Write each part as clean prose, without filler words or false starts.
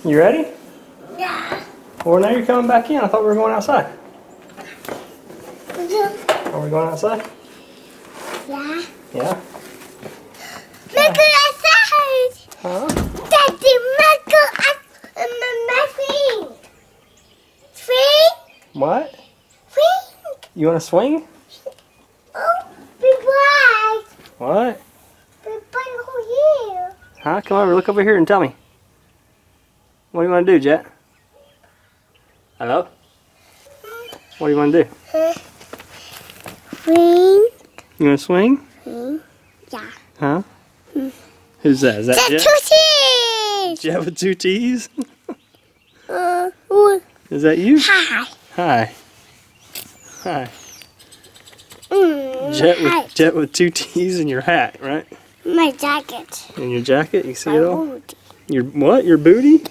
You ready? Yeah. Well, now you're coming back in. I thought we were going outside. Are we going outside? Yeah. Yeah. Let's go outside. Huh? Daddy, let's go outside. Swing. What? Swing. You want to swing? Oh, big boy. What? Big boy over here. Huh? Come over. Look over here and tell me. What do you want to do, Jet? Hello? What do you want to do? Swing. You want to swing? Yeah. Huh? Who's that? Is that That's Jet? 2 T's. Jet with 2 T's? Ooh. Is that you? Hi. Hi. Hi. Hi. Jet with 2 T's in your hat, right? My jacket. In your jacket? You see My it all? boot. Your what? Your booty?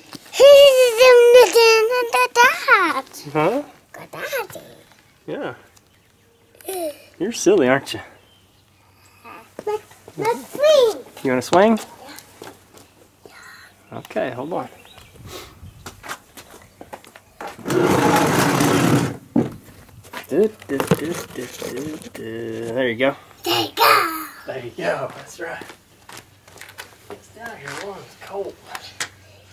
Huh? Daddy. Yeah. You're silly, aren't you? Let's swing. You want to swing? Okay, hold on. There you go. There you go. There you go. That's right. It's down here. Oh, it's cold.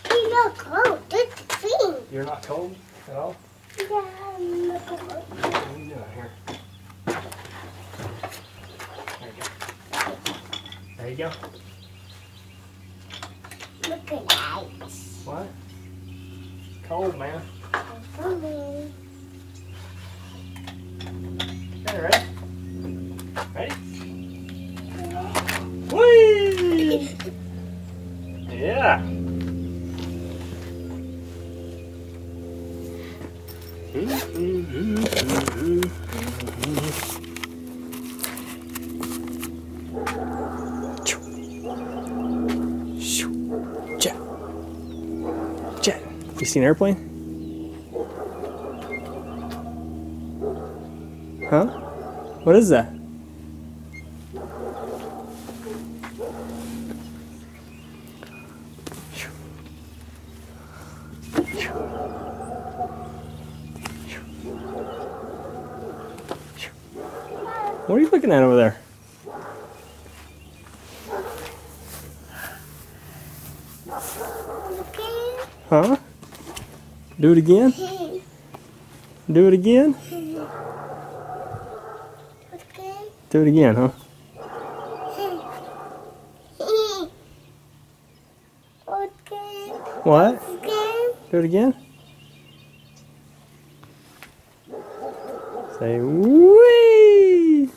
It's not cold. It's swing. You're not cold at all? Yeah, I'm not cold. What are you doing here? There you go. Look at that. What? It's cold, man. Mommy. Okay, ready? Ready? Whee! Yeah. Jet. Jet. You see an airplane? Huh? What is that? What are you looking at over there? Huh? Do it again? Do it again? Do it again, huh? What? Do it again? Say wee!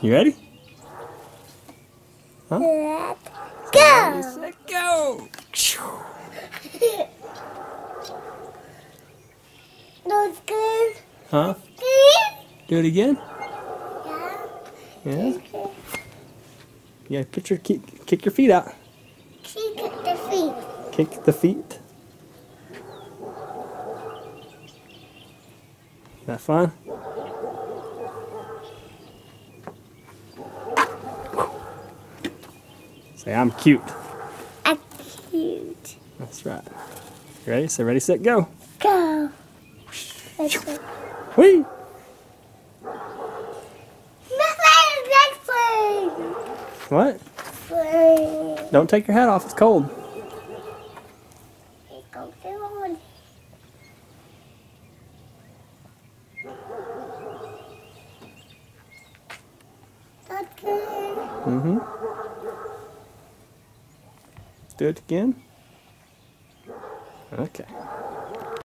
You ready? Huh? Go! Set, go! That's good. Huh? Do it again? Yeah? Yeah, kick your feet out. Kick the feet. Kick the feet. That fun? Say, I'm cute. I'm cute. That's right. You ready? Say, ready, set, go. Go. Let's go. Whee! What? Don't take your hat off. It's cold. Mm-hmm. Do it again. Okay.